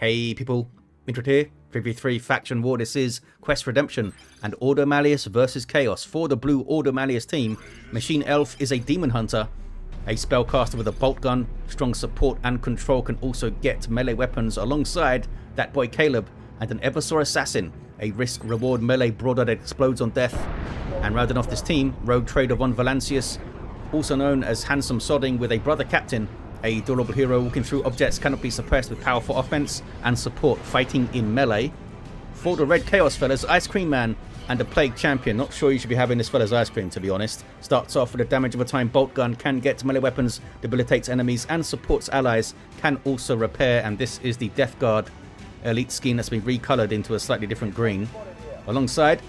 Hey people, Intro here, 3v3 Faction War. This is Quest Redemption and Ordo Malleus versus Chaos. For the blue Ordo Malleus team, Machine Elf is a Daemonhunter, a spellcaster with a bolt gun, strong support and control, can also get melee weapons alongside ThatBoyCaleb, and an Eversor assassin, a risk-reward melee brawler that explodes on death. And rounding off this team, Rogue Trader one Valancius, also known as Handsome Sodding, with a brother captain, a durable hero walking through objects, cannot be suppressed with powerful offense and support, fighting in melee. For the red Chaos fellas, Ice Cream Man and a Plague Champion. Not sure you should be having this fella's ice cream, to be honest. Starts off with a damage of a time bolt gun, can get melee weapons, debilitates enemies and supports allies, can also repair, and this is the Death Guard elite scheme that's been recolored into a slightly different green. Alongside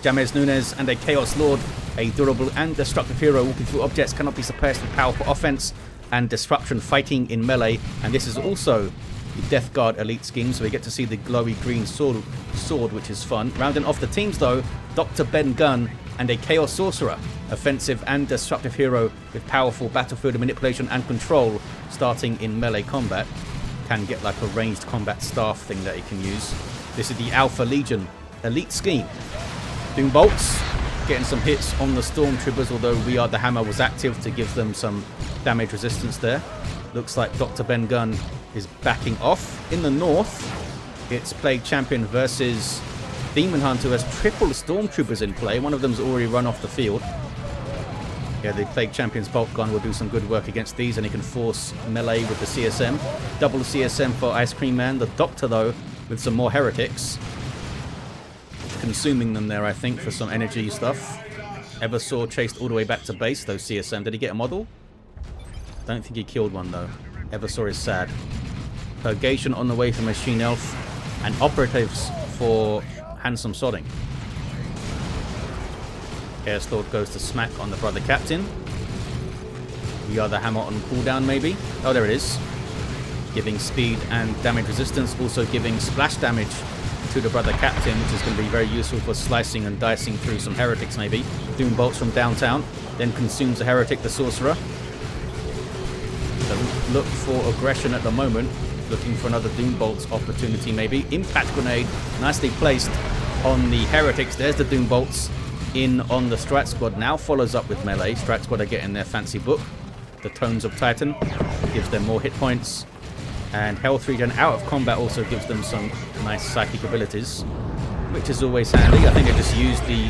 JamezNunes and a Chaos Lord, a durable and destructive hero walking through objects, cannot be suppressed with powerful offense and disruption, fighting in melee. And this is also the Death Guard elite scheme, so we get to see the glowy green sword, which is fun. Rounding off the teams though, DrBenGunn and a Chaos Sorcerer, offensive and destructive hero with powerful battlefield manipulation and control, starting in melee combat. Can get like a ranged combat staff thing that he can use. This is the Alpha Legion elite scheme. Doom bolts, getting some hits on the Stormtroopers, although We Are the Hammer was active to give them some damage resistance there. Looks like DrBenGunn is backing off. In the north, it's Plague Champion versus Daemonhunter, who has triple Stormtroopers in play. One of them's already run off the field. Yeah, the Plague Champion's bolt gun will do some good work against these, and he can force melee with the CSM. Double CSM for Ice Cream Man. The Doctor, though, with some more heretics. Consuming them there, I think, for some energy stuff. Eversor chased all the way back to base, though CSM. Did he get a model? Don't think he killed one, though. Eversor is sad. Purgation on the way for Machine Elf, and operatives for Handsome Sodding. Chaos Lord goes to smack on the brother captain. We Are the Hammer on cooldown, maybe. Oh, there it is. Giving speed and damage resistance, also giving splash damage to the brother captain, which is going to be very useful for slicing and dicing through some heretics, maybe. Doom bolts from downtown, then consumes a heretic, the Sorcerer. Doesn't look for aggression at the moment. Looking for another Doom bolts opportunity, maybe. Impact grenade, nicely placed on the heretics. There's the Doom bolts in on the Strat Squad. Now follows up with melee. Strat Squad are getting their fancy book, the Tones of Titan, gives them more hit points. And health regen out of combat also gives them some nice psychic abilities, which is always handy. I think I just used the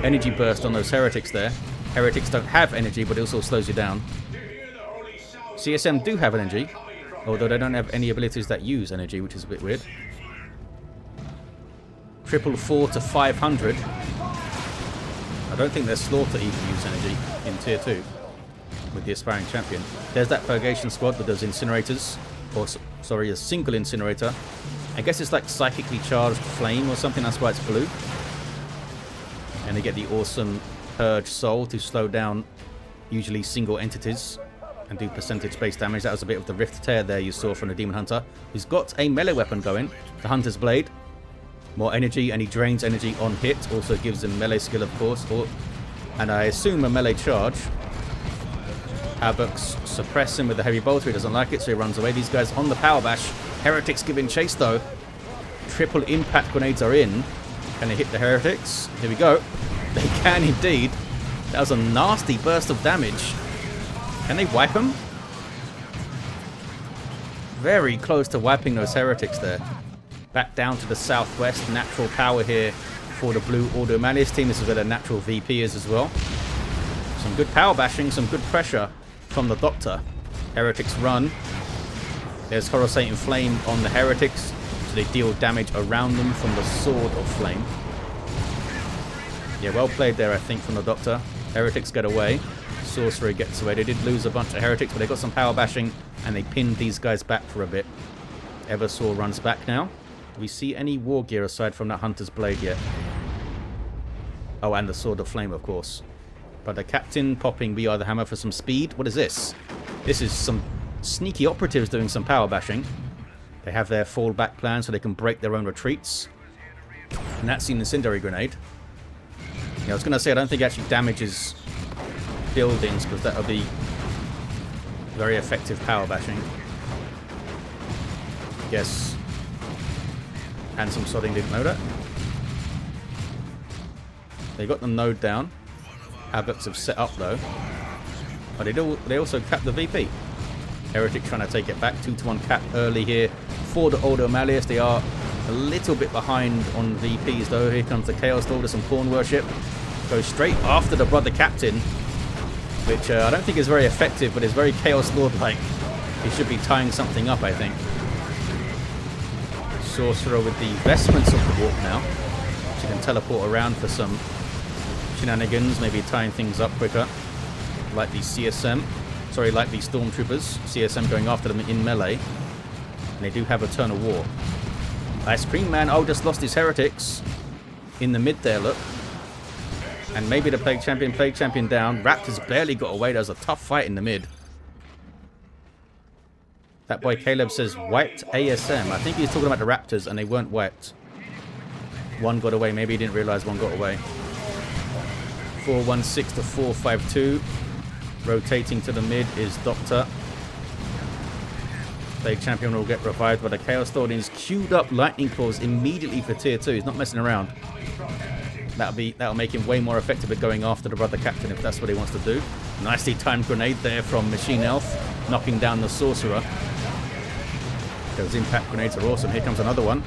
energy burst on those heretics there. Heretics don't have energy, but it also slows you down. CSM do have energy, although they don't have any abilities that use energy, which is a bit weird. 444 to 500. I don't think their Slaughter even use energy in tier 2 with the Aspiring Champion. There's that Purgation Squad with those incinerators. Or, sorry, a single incinerator. I guess it's like psychically charged flame or something, that's why it's blue. And they get the awesome Purge Soul to slow down usually single entities and do percentage-based damage. That was a bit of the Rift Tear there you saw from the Daemonhunter, who's got a melee weapon going, the Hunter's Blade. More energy, and he drains energy on hit. Also gives him melee skill, of course, and I assume a melee charge. Havoc's suppress him with the heavy bolter. He doesn't like it, so he runs away. These guys on the power bash. Heretics giving chase, though. Triple impact grenades are in. Can they hit the heretics? Here we go. They can indeed. That was a nasty burst of damage. Can they wipe them? Very close to wiping those heretics there. Back down to the southwest. Natural power here for the blue Ordo Malleus team. This is where the natural VP is as well. Some good power bashing, some good pressure from the Doctor. Heretics run. There's Coruscating Flame on the heretics, so they deal damage around them from the Sword of Flame. Yeah, well played there, I think, from the Doctor. Heretics get away. Sorcerer gets away. They did lose a bunch of heretics, but they got some power bashing, and they pinned these guys back for a bit. Eversor runs back now. Do we see any war gear aside from that Hunter's Blade yet? Oh, and the Sword of Flame, of course. But the captain popping We Are the Hammer for some speed. What is this? This is some sneaky operatives doing some power bashing. They have their fallback plan so they can break their own retreats. And that's the Incendiary Grenade. Yeah, I was going to say, I don't think it actually damages buildings, because that would be very effective power bashing. Yes, Handsome Sodding didn't know that. They got the node down. Havocs have set up though. But they also capped the VP. Heretic trying to take it back. 2-1 cap early here for the Ordo Malleus. They are a little bit behind on VPs though. Here comes the Chaos Lord with some Corn Worship. Goes straight after the Brother Captain, which I don't think is very effective, but is very Chaos Lord-like. He should be tying something up, I think. Sorcerer with the vestments of the Warp now. She can teleport around for some shenanigans, maybe tying things up quicker. Like the CSM. Sorry, like the Stormtroopers. CSM going after them in melee. And they do have Eternal War. Ice Cream Man, oh, just lost his Heretics. In the mid there, look. And maybe the Plague Champion down. Raptors barely got away. That was a tough fight in the mid. ThatBoyCaleb says, wiped ASM. I think he's talking about the Raptors, and they weren't wiped. One got away. Maybe he didn't realize one got away. 416 to 452. Rotating to the mid is Doctor. Plague Champion will get revived by the Chaos Lord. He's queued up Lightning Claws immediately for tier 2. He's not messing around. That'll make him way more effective at going after the Brother Captain if that's what he wants to do. Nicely timed grenade there from Machine Elf, knocking down the Sorcerer. Those impact grenades are awesome. Here comes another one.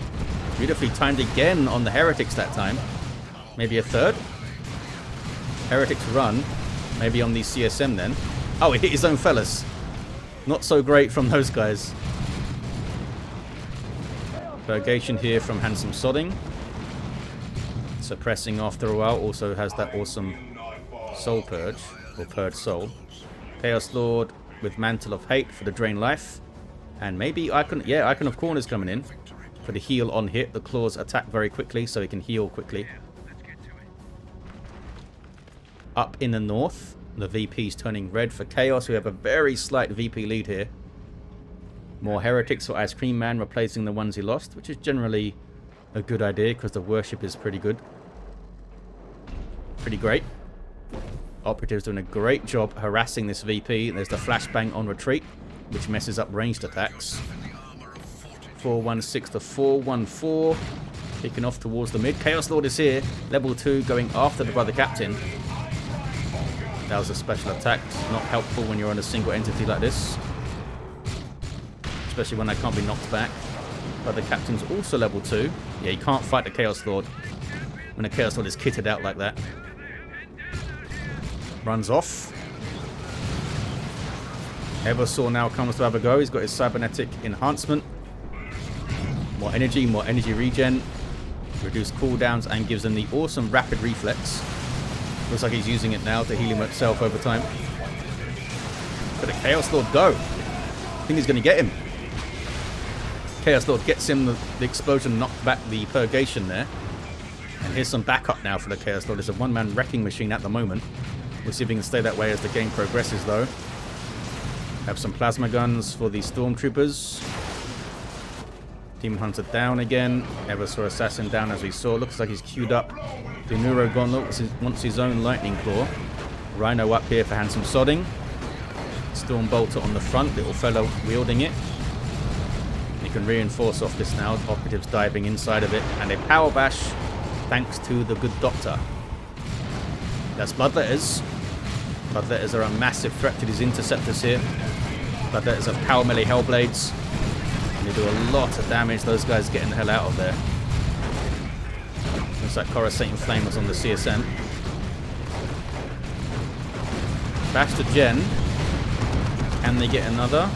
Beautifully timed again on the Heretics that time. Maybe a third. Heretics run. Maybe on the CSM then. Oh, he hit his own fellas. Not so great from those guys. Purgation here from Handsome Sodding. Suppressing after a while. Also has that awesome Soul Purge. Or Purge Soul. Chaos Lord with Mantle of Hate for the Drain Life. And maybe Icon... Yeah, Icon of Corn is coming in. For the heal on hit. The claws attack very quickly so he can heal quickly. Up in the north. The VP's turning red for Chaos. We have a very slight VP lead here. More Heretics for Ice Cream Man replacing the ones he lost. Which is generally a good idea because the worship is pretty good. Pretty great. Operatives doing a great job harassing this VP. There's the flashbang on retreat, which messes up ranged attacks. 416 to 414. Kicking off towards the mid. Chaos Lord is here. Level 2 going after the Brother Captain. That was a special attack. Not helpful when you're on a single entity like this. Especially when they can't be knocked back. But the Captain's also level 2. Yeah, you can't fight the Chaos Lord when the Chaos Lord is kitted out like that. Runs off. Eversor now comes to have a go. He's got his cybernetic enhancement. More energy regen. Reduced cooldowns and gives them the awesome rapid reflex. Looks like he's using it now to heal himself over time. But the Chaos Lord go. I think he's going to get him. Chaos Lord gets him. The explosion knocked back the Purgation there. And here's some backup now for the Chaos Lord. It's a one-man wrecking machine at the moment. We'll see if he can stay that way as the game progresses though. Have some plasma guns for the Stormtroopers. Daemonhunter down again. Eversor Assassin down as we saw. Looks like he's queued up. The Neuro Gauntlet wants his own Lightning Claw. Rhino up here for Handsome Sodding. Storm Bolter on the front. Little fellow wielding it. You can reinforce off this now. Operatives diving inside of it. And a power bash thanks to the good Doctor. That's Bloodletters. Bloodletters are a massive threat to these interceptors here. Bloodletters have power melee Hellblades. And they do a lot of damage. Those guys getting the hell out of there. Looks like Coruscating Flame was on the CSM. Bash to Gen. Can they get another?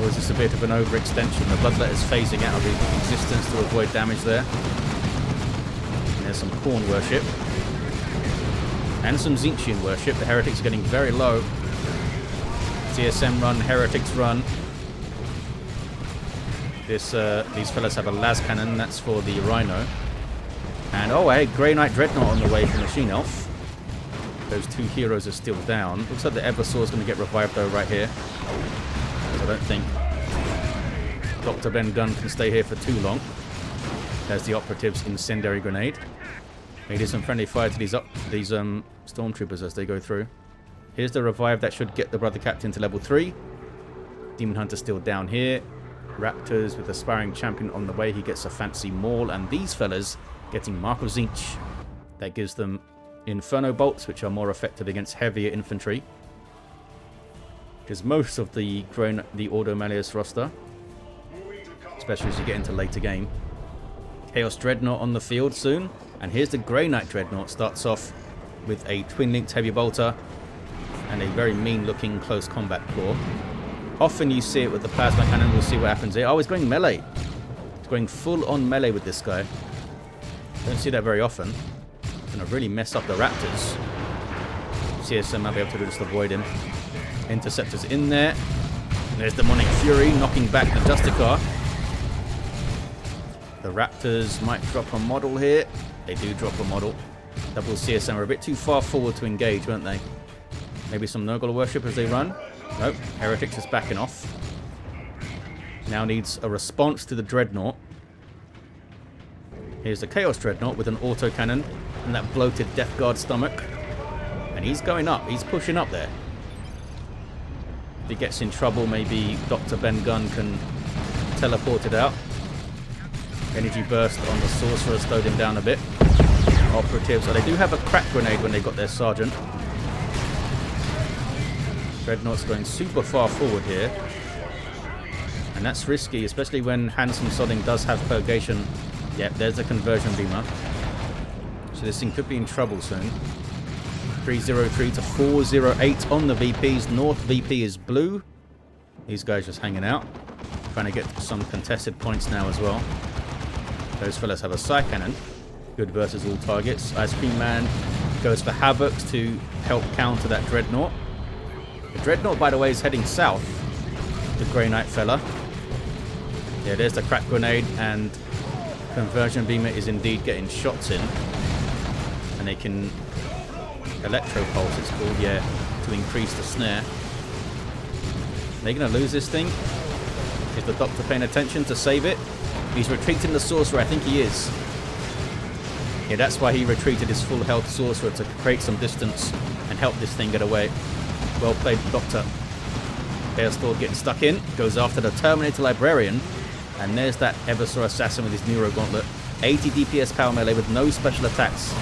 Or is this a bit of an overextension? The Bloodletter's phasing out of existence to avoid damage there. And there's some Corn Worship. And some Zinchian Worship. The Heretics are getting very low. CSM run, Heretics run. These fellas have a las cannon. That's for the Rhino. And oh, hey, Grey Knight Dreadnought on the way from Machine Elf. Those two heroes are still down. Looks like the Eversor is going to get revived though right here. I don't think DrBenGunn can stay here for too long. There's the Operative's Incendiary Grenade. He did some friendly fire to these Stormtroopers as they go through. Here's the revive that should get the Brother Captain to level 3. Daemonhunter still down here. Raptors with Aspiring Champion on the way. He gets a fancy maul, and these fellas getting Mark of Zinch. That gives them Inferno Bolts, which are more effective against heavier infantry. Which is most of the Ordo Malleus roster, especially as you get into later game. Chaos Dreadnought on the field soon, and here's the Grey Knight Dreadnought. Starts off with a twin-linked heavy bolter and a very mean-looking close combat claw. Often you see it with the plasma cannon. We'll see what happens here. Oh, he's going melee. He's going full-on melee with this guy. Don't see that very often. Gonna really mess up the Raptors. CSM might be able to just avoid him. Interceptors in there. And there's Demonic Fury knocking back the Justicar. The Raptors might drop a model here. They do drop a model. Double CSM are a bit too far forward to engage, weren't they? Maybe some Nurgle worship as they run. Nope, Heretics is backing off. Now needs a response to the Dreadnought. Here's the Chaos Dreadnought with an autocannon and that bloated Death Guard stomach. And he's going up, he's pushing up there. If he gets in trouble, maybe DrBenGunn can teleport it out. Energy burst on the Sorcerer slowed him down a bit. Operatives, so they do have a crack grenade when they got their Sergeant. Dreadnought's going super far forward here. And that's risky, especially when Handsome Sodding does have Purgation. Yep, there's a Conversion Beamer. So this thing could be in trouble soon. 303 to 408 on the VPs. North VP is blue. These guys just hanging out. Trying to get some contested points now as well. Those fellas have a Psy Cannon. Good versus all targets. Ice Cream Man goes for Havocs to help counter that Dreadnought. The Dreadnought, by the way, is heading south. The Grey Knight fella. Yeah, there's the crack grenade, and Conversion Beamer is indeed getting shots in. And they can... Electro Pulse it's called, yeah, to increase the snare. Are they going to lose this thing? Is the Doctor paying attention to save it? He's retreating the Sorcerer, I think he is. Yeah, that's why he retreated his full health Sorcerer, to create some distance and help this thing get away. Well played, Doctor. Airstore getting stuck in, goes after the Terminator Librarian, and there's that Eversor Assassin with his Neuro Gauntlet. 80 DPS power melee with no special attacks.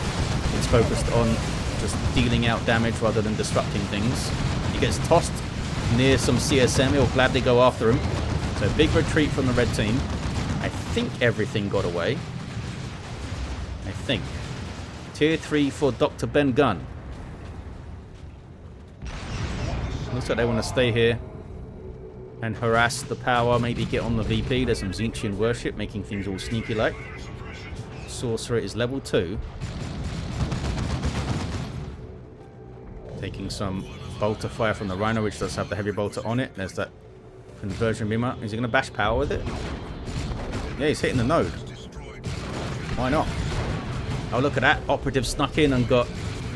It's focused on just dealing out damage rather than disrupting things. He gets tossed near some CSM, he'll gladly go after him. So big retreat from the red team. I think everything got away. I think. Tier 3 for DrBenGunn. Looks like they want to stay here and harass the power, maybe get on the VP. There's some Zinchian worship, making things all sneaky-like. Sorcerer is level 2. Taking some bolter fire from the Rhino, which does have the heavy bolter on it. There's that Conversion Beamer. Is he going to bash power with it? Yeah, he's hitting the node. Why not? Oh, look at that. Operative snuck in and got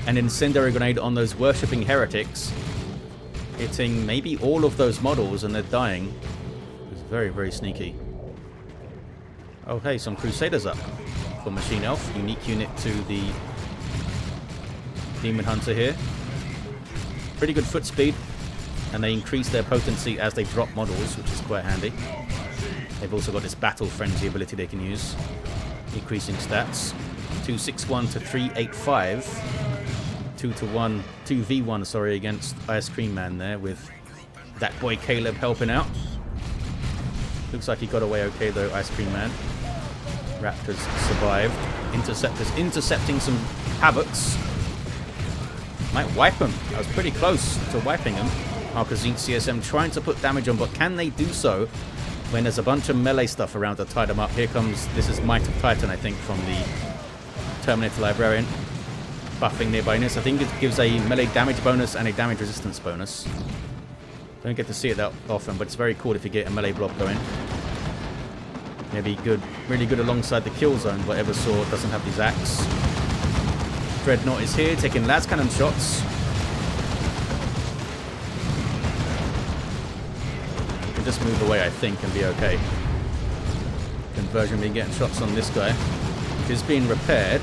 an incendiary grenade on those worshipping heretics. Hitting maybe all of those models, and they're dying. It's very, very sneaky. Oh, hey, some Crusaders up for Machine Elf. Unique unit to the Daemonhunter here. Pretty good foot speed, and they increase their potency as they drop models, which is quite handy. They've also got this Battle Frenzy ability they can use, increasing stats. 261 to 385. 2v1, sorry, against Ice Cream Man there, with ThatBoyCaleb helping out. Looks like he got away okay though, Ice Cream Man. Raptors survived. Interceptors intercepting some Havocs. Might wipe him. I was pretty close to wiping him. Markazine CSM trying to put damage on, but can they do so when there's a bunch of melee stuff around to tie them up? Here comes, this is Might of Titan, I think, from the Terminator Librarian. Buffing nearby-ness. I think it gives a melee damage bonus and a damage resistance bonus. Don't get to see it that often, but it's very cool if you get a melee blob going. Maybe good, really good alongside the kill zone, but Eversor doesn't have his axe. Dreadnought is here, taking las cannon shots. You can just move away, I think, and be okay. Conversion being getting shots on this guy. He's being repaired.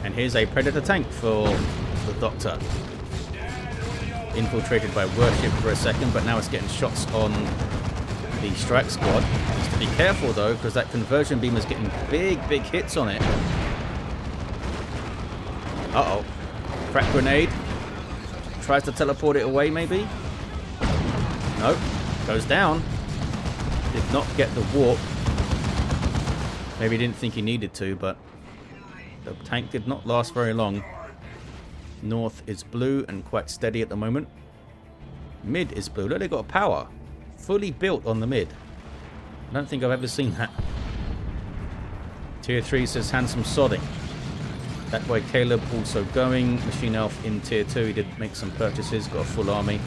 And here's a Predator tank for the Doctor. Infiltrated by Worship for a second, but now it's getting shots on the strike squad. Needs to be careful though, because that conversion beam is getting big hits on it. Uh-oh. Crack grenade. Tries to teleport it away, maybe? Nope. Goes down. Did not get the warp. Maybe he didn't think he needed to, but the tank did not last very long. North is blue and quite steady at the moment. Mid is blue. Look, they got a power. Fully built on the mid. I don't think I've ever seen that. Tier 3 says handsome sodding. ThatBoyCaleb also going. Machine Elf in Tier 2. He did make some purchases. Got a full army.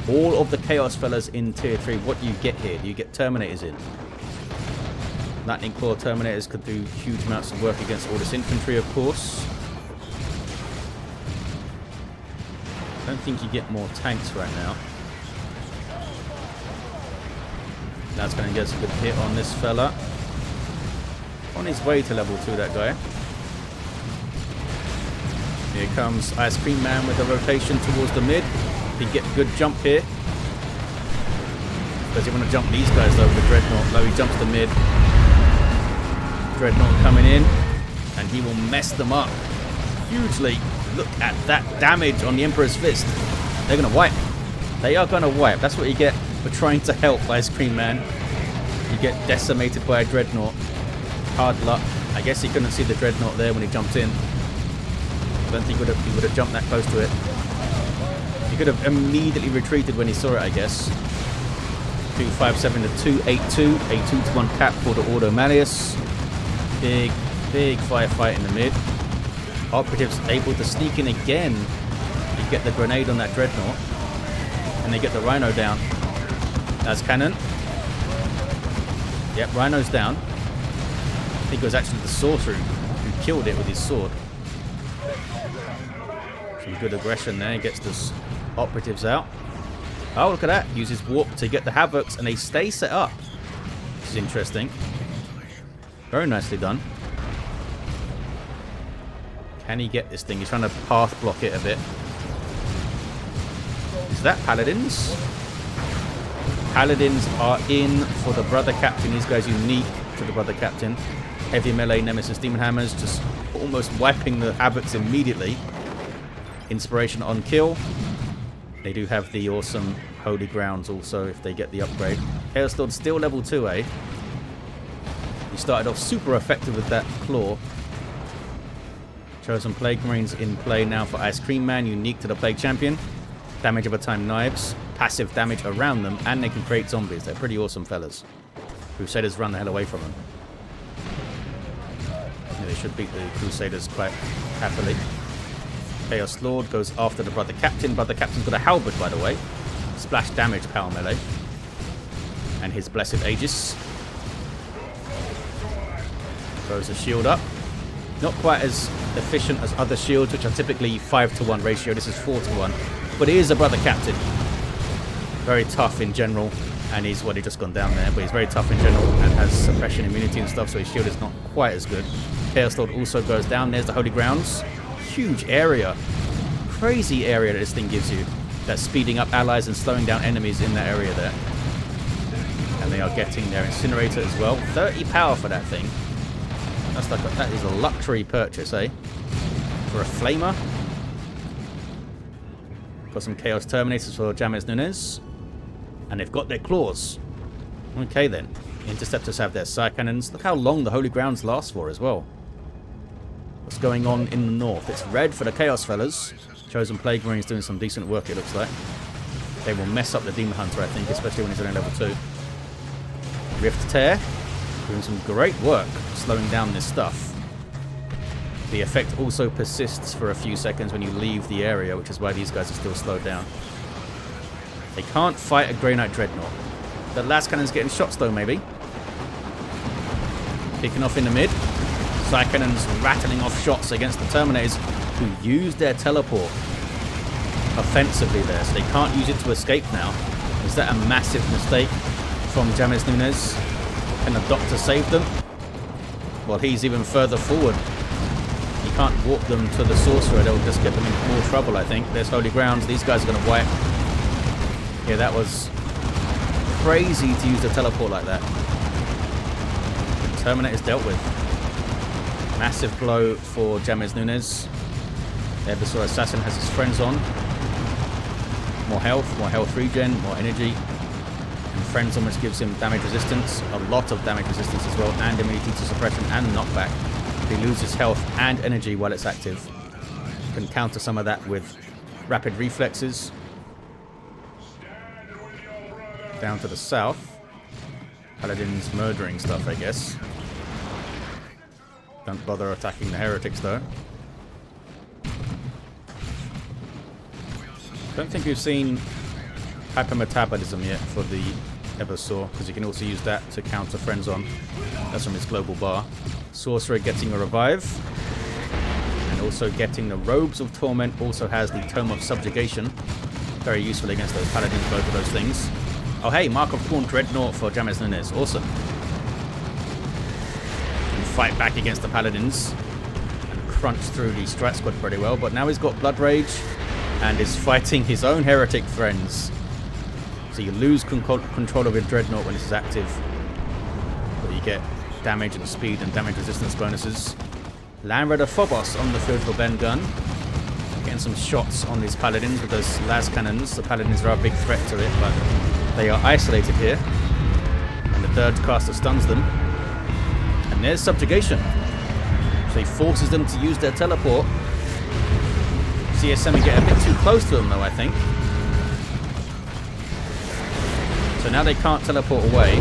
All of the Chaos fellas in Tier 3. What do you get here? Do you get Terminators in? Lightning Claw Terminators could do huge amounts of work against all this infantry, of course. I don't think you get more tanks right now. That's going to get us a good hit on this fella. On his way to level 2, that guy. Here comes Ice Cream Man with the rotation towards the mid. He get a good jump here. Does he want to jump these guys though with the Dreadnought? No, he jumps the mid. Dreadnought coming in, and he will mess them up hugely. Look at that damage on the Emperor's Fist. They're going to wipe. They are going to wipe. That's what you get for trying to help Ice Cream Man. You get decimated by a Dreadnought. Hard luck. I guess he couldn't see the Dreadnought there when he jumped in. I don't think he would have jumped that close to it. He could have immediately retreated when he saw it, I guess. 257 to 282. A 2-to-1 cap for the Ordo Malleus. Big firefight in the mid. Operatives able to sneak in again. You get the grenade on that Dreadnought. And they get the Rhino down. That's cannon. Yep, Rhino's down. I think it was actually the Sorcerer who killed it with his sword. Some good aggression there. Gets the operatives out. Oh, look at that. Uses warp to get the Havocs and they stay set up. This is interesting. Very nicely done. Can he get this thing? He's trying to path block it a bit. Is that Paladins? Paladins are in for the Brother Captain. These guys unique to the Brother Captain. Heavy melee Nemesis Demon Hammers, just almost wiping the Havocs immediately. Inspiration on kill. They do have the awesome Holy Grounds also if they get the upgrade. Chaos Lord still level 2A. He started off super effective with that claw. Chosen Plague Marines in play now for Ice Cream Man, unique to the Plague Champion. Damage over time knives, passive damage around them, and they can create zombies. They're pretty awesome fellas. Crusaders run the hell away from them. Yeah, they should beat the Crusaders quite happily. Chaos Lord goes after the Brother Captain. Brother Captain's got a halberd, by the way. Splash damage power melee. And his Blessed Aegis. Throws a shield up. Not quite as efficient as other shields, which are typically 5-to-1 ratio. This is 4-to-1. But he is a Brother Captain. Very tough in general. And he's, well, he's just gone down there. But he's very tough in general and has suppression immunity and stuff. So his shield is not quite as good. Chaos Lord also goes down. There's the Holy Grounds. Huge area. Crazy area that this thing gives you. That's speeding up allies and slowing down enemies in that area there. And they are getting their Incinerator as well. 30 power for that thing. That's like that is a luxury purchase, eh? For a flamer. Got some Chaos Terminators for JamezNunes. And they've got their claws. Okay then. Interceptors have their Side Cannons. Look how long the Holy Grounds last for as well. What's going on in the north? It's red for the Chaos fellas. Chosen Plague Marines doing some decent work, it looks like. They will mess up the Daemonhunter, I think, especially when he's only level 2. Rift Tear. Doing some great work slowing down this stuff. The effect also persists for a few seconds when you leave the area, which is why these guys are still slowed down. They can't fight a Grey Knight Dreadnought. The last cannon's getting shots though, maybe. Kicking off in the mid. Side cannons rattling off shots against the Terminators who use their teleport offensively there, so they can't use it to escape now. Is that a massive mistake from JamezNunes? Can the Doctor save them? Well, he's even further forward. He can't warp them to the Sorcerer. They'll just get them in more trouble, I think. There's Holy Grounds. These guys are going to wipe. Yeah, that was crazy to use the teleport like that. Terminator's dealt with. Massive blow for JamezNunes. Eversor Assassin has his friends on. More health regen, more energy. And friends almost gives him damage resistance. A lot of damage resistance as well, and immunity to suppression and knockback. He loses health and energy while it's active. Can counter some of that with rapid reflexes. Down to the south. Paladin's murdering stuff, I guess. Don't bother attacking the heretics though. Don't think we've seen hypermetabolism yet for the Eversor, because you can also use that to counter friends on. That's from his global bar. Sorcerer getting a revive. And also getting the Robes of Torment. Also has the Tome of Subjugation. Very useful against those Paladins, both of those things. Oh hey, Mark of Khorne Dreadnought for JamezNunes. Awesome. Can fight back against the Paladins. And crunch through the Strat Squad pretty well. But now he's got Blood Rage. And is fighting his own heretic friends. So you lose control of your Dreadnought when this is active. But you get damage and speed and damage resistance bonuses. Land Raider Phobos on the field for DrBenGunn. Getting some shots on these Paladins with those las cannons. The Paladins are a big threat to it, but they are isolated here. And the Dirge caster stuns them. And there's Subjugation. So he forces them to use their teleport. CSM get a bit too close to them though, I think. So now they can't teleport away.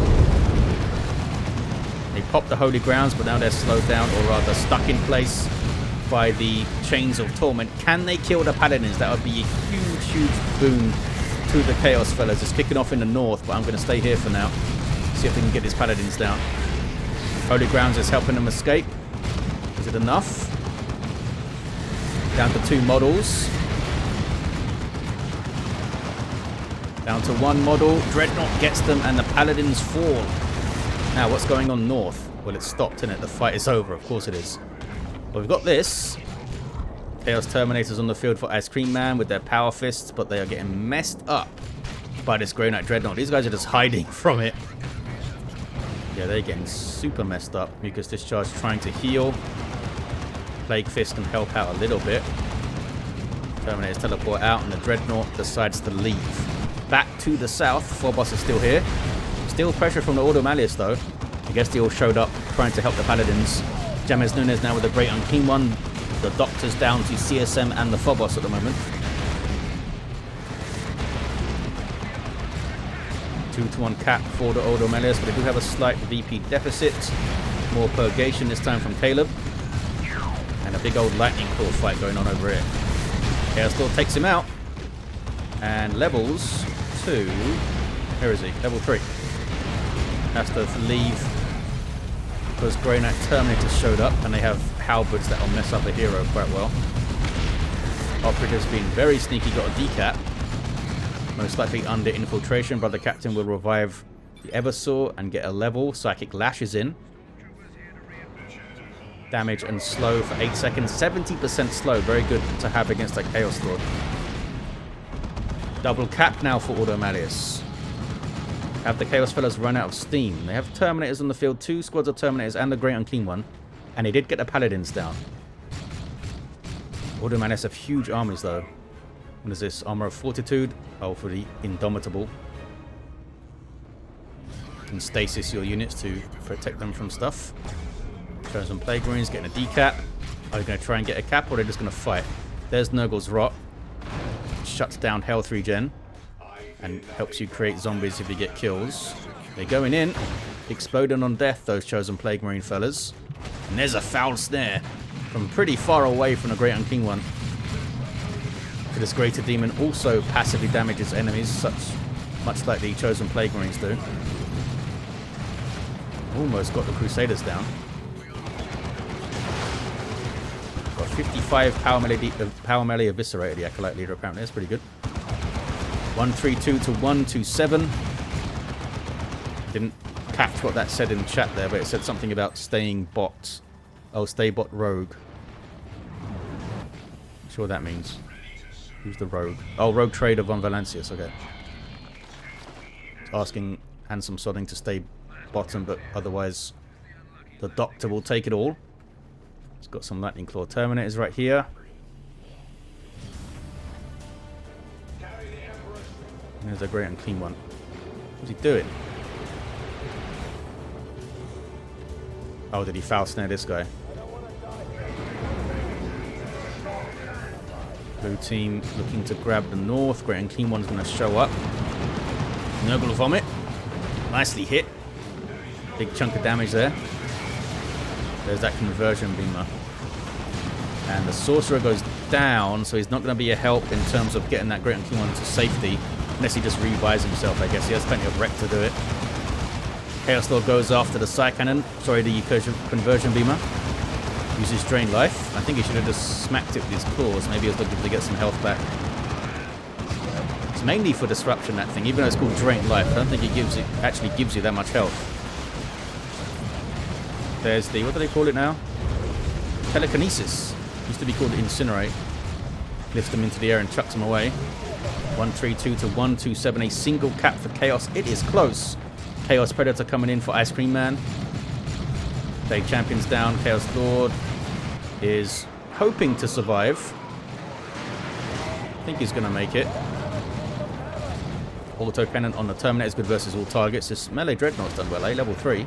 They pop the Holy Grounds, but now they're slowed down, or rather stuck in place by the Chains of Torment. Can they kill the Paladins? That would be a huge, huge boon to the Chaos fellas. It's kicking off in the north, but I'm going to stay here for now. See if they can get these Paladins down. Holy Grounds is helping them escape. Is it enough? Down to 2 models. Down to 1 model. Dreadnought gets them and the Paladins fall. Now what's going on north? Well, it's stopped, isn't it? The fight is over. Of course it is. Well, we've got this. Chaos Terminators on the field for Ice Cream Man with their power fists, but they are getting messed up by this Grey Knight Dreadnought. These guys are just hiding from it. Yeah, they're getting super messed up. Mucus Discharge trying to heal. Plague Fist can help out a little bit. Terminators teleport out and the Dreadnought decides to leave. Back to the south. Phobos is still here. Still pressure from the Ordo Malleus though. I guess they all showed up trying to help the Paladins. JamezNunes now with a Great Unclean One. The Doctor's down to CSM and the Phobos at the moment. 2-to-1 cap for the Ordo Malleus, but they do have a slight VP deficit. More Purgation this time from Caleb. And a big old lightning claw fight going on over here. Chaos Lord takes him out. And levels to... Where is he? Level 3. Has to leave because Grey Knight Terminators showed up and they have halberds that will mess up a hero quite well. Operative's been very sneaky, got a decap. Most likely under infiltration. Brother Captain will revive the Eversor and get a level. Psychic Lashes in. Damage and slow for 8 seconds. 70% slow. Very good to have against that Chaos Lord. Double cap now for Ordo Malleus. Have the Chaos fellas run out of steam. They have Terminators on the field. 2 squads of Terminators and the Great Unclean One. And they did get the Paladins down. Ordo Malleus have huge armies though. What is this? Armor of Fortitude. Oh, for the Indomitable. You can stasis your units to protect them from stuff. Chosen Plague Marines getting a decap. Are they going to try and get a cap, or are they just going to fight? There's Nurgle's Rot. Shuts down health regen. And helps you create zombies if you get kills. They're going in. Exploding on death, those Chosen Plague Marine fellas. And there's a foul snare. From pretty far away from the Great Unclean One. This Greater Demon also passively damages enemies, much like the Chosen Plague Marines do. Almost got the Crusaders down. Got 55 power melee eviscerated the Acolyte Leader apparently. That's pretty good. 132 to 127. Didn't catch what that said in chat there, but it said something about staying bot. Oh, stay bot rogue. Not sure what that means. Who's the rogue? Oh, rogue trader von Valancius. Okay. Asking Handsome Sodding to stay bottom, but otherwise the Doctor will take it all. It's got some Lightning Claw Terminators right here. And there's a Great Unclean One. What's he doing? Oh, did he foul snare this guy? Blue team looking to grab the north. Great Unclean One's going to show up. Nurgle Vomit. Nicely hit. Big chunk of damage there. There's that conversion beamer. And the Sorcerer goes down, so he's not going to be a help in terms of getting that Great Unclean One to safety. Unless he just rebuys himself, I guess. He has plenty of wreck to do it. Chaos Lord goes after the Psy Cannon. Sorry, the conversion beamer. Uses Drain Life. I think he should have just smacked it with his claws. Maybe he was looking to get some health back. It's mainly for disruption, that thing. Even though it's called Drain Life, I don't think it actually gives you that much health. There's the, what do they call it now? Telekinesis. Used to be called Incinerate. Lifts them into the air and chucks them away. 132 to 127. A single cap for Chaos. It is close. Chaos Predator coming in for Ice Cream Man. Plague Champion's down. Chaos Lord is hoping to survive. I think he's going to make it. Auto Cannon on the Terminator is good versus all targets. This melee Dreadnought's done well, eh? Level 3.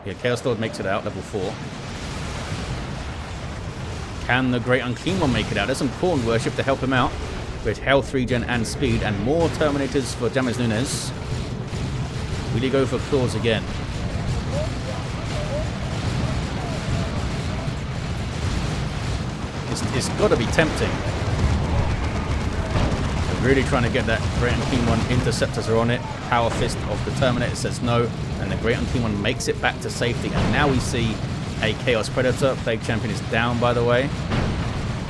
Yeah, Chaos Lord makes it out. Level 4. Can the Great Unclean One make it out? There's some Corn Worship to help him out with health regen and speed, and more Terminators for JamezNunes. Will he go for claws again? It's got to be tempting. They're really trying to get that Great Unclean One. Interceptors are on it. Power Fist of the Terminator says no, and the Great Unclean One makes it back to safety. And now we see a Chaos Predator. Plague Champion is down, by the way.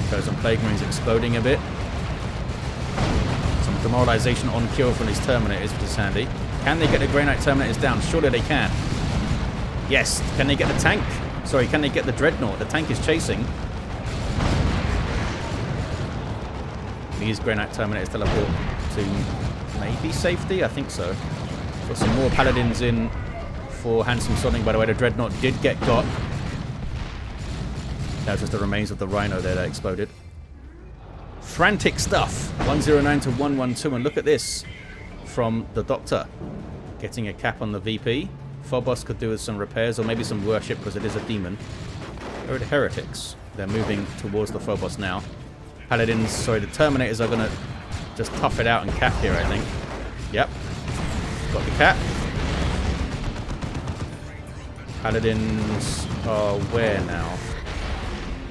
Shows some Plague Marines exploding a bit. Some demoralization on cure from these Terminators, which is handy. Can they get the Grey Knight Terminators down? Surely they can. Yes. Can they get the tank? Sorry, can they get the Dreadnought? The tank is chasing. These Grey Knight Terminators teleport to maybe safety? I think so. Got some more Paladins in for Handsome Sodding. By the way, the Dreadnought did get got. That was just the remains of the Rhino there that exploded. Frantic stuff. 109 to 112. And look at this from the Doctor. Getting a cap on the VP. Phobos could do with some repairs or maybe some worship because it is a demon. Where are the heretics? They're moving towards the Phobos now. Paladins, sorry, the Terminators are going to just tough it out and cap here, I think. Yep. Got the cap. Paladins are where now?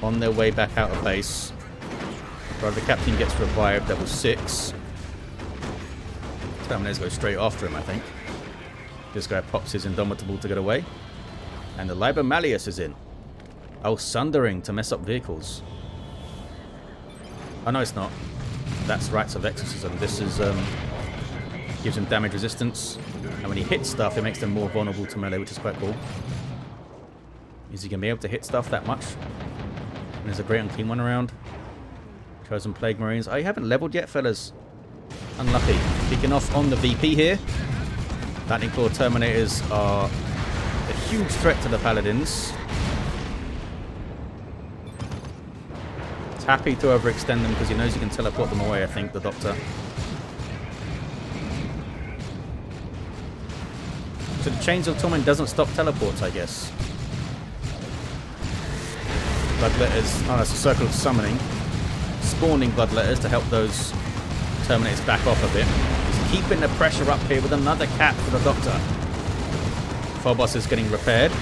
On their way back out of base. Right, the captain gets revived, level 6. Terminators go straight after him, I think. This guy pops his Indomitable to get away. And the Ordo Malleus is in. Oh, Sundering to mess up vehicles. Oh, no, it's not. That's Rites of Exorcism. This is, gives him damage resistance. And when he hits stuff, it makes them more vulnerable to melee, which is quite cool. Is he going to be able to hit stuff that much? And there's a Great Unclean One around. Chosen Plague Marines. Oh, you haven't leveled yet, fellas. Unlucky. Kicking off on the VP here. Lightning Claw Terminators are a huge threat to the Paladins. He's happy to overextend them because he knows he can teleport them away, I think, the Doctor. So the Chains of Torment doesn't stop teleports, I guess. Bloodletters. Oh, that's a Circle of Summoning. Spawning Bloodletters to help those Terminators back off a bit. He's keeping the pressure up here with another cap for the Doctor. Phobos is getting repaired.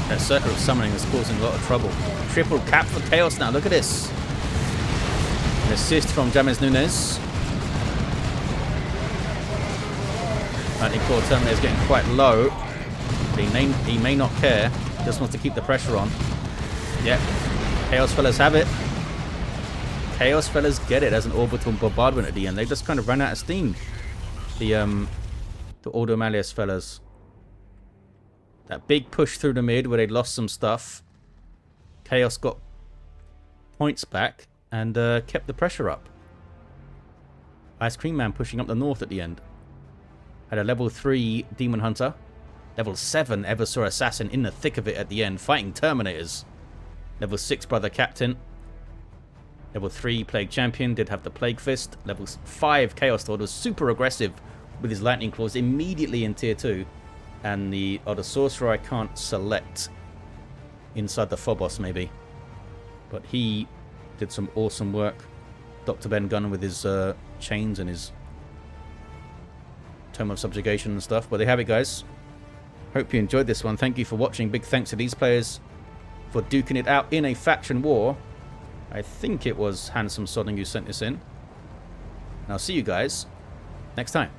That Circle of Summoning is causing a lot of trouble. Triple cap for Chaos now. Look at this. An assist from JamezNunes. Lightning Claw Terminator is getting quite low. But he may not care. Just wants to keep the pressure on. Yep. Chaos fellas have it. Chaos fellas get it as an orbital bombardment at the end. They just kind of ran out of steam. The Ordo Malleus fellas. That big push through the mid where they lost some stuff. Chaos got points back and kept the pressure up. Ice Cream Man pushing up the north at the end. Had a level 3 Daemonhunter. Level 7 Eversor Assassin in the thick of it at the end, fighting Terminators. Level 6 Brother Captain. Level 3 Plague Champion, did have the Plague Fist. Level 5 Chaos Lord was super aggressive with his Lightning Claws immediately in Tier 2. And the other Sorcerer I can't select. Inside the Phobos maybe. But he did some awesome work. DrBenGunn with his chains and his Tome of Subjugation and stuff. But there you have it, guys. Hope you enjoyed this one. Thank you for watching. Big thanks to these players for duking it out in a faction war. I think it was Handsome Sodding who sent this in. And I'll see you guys next time.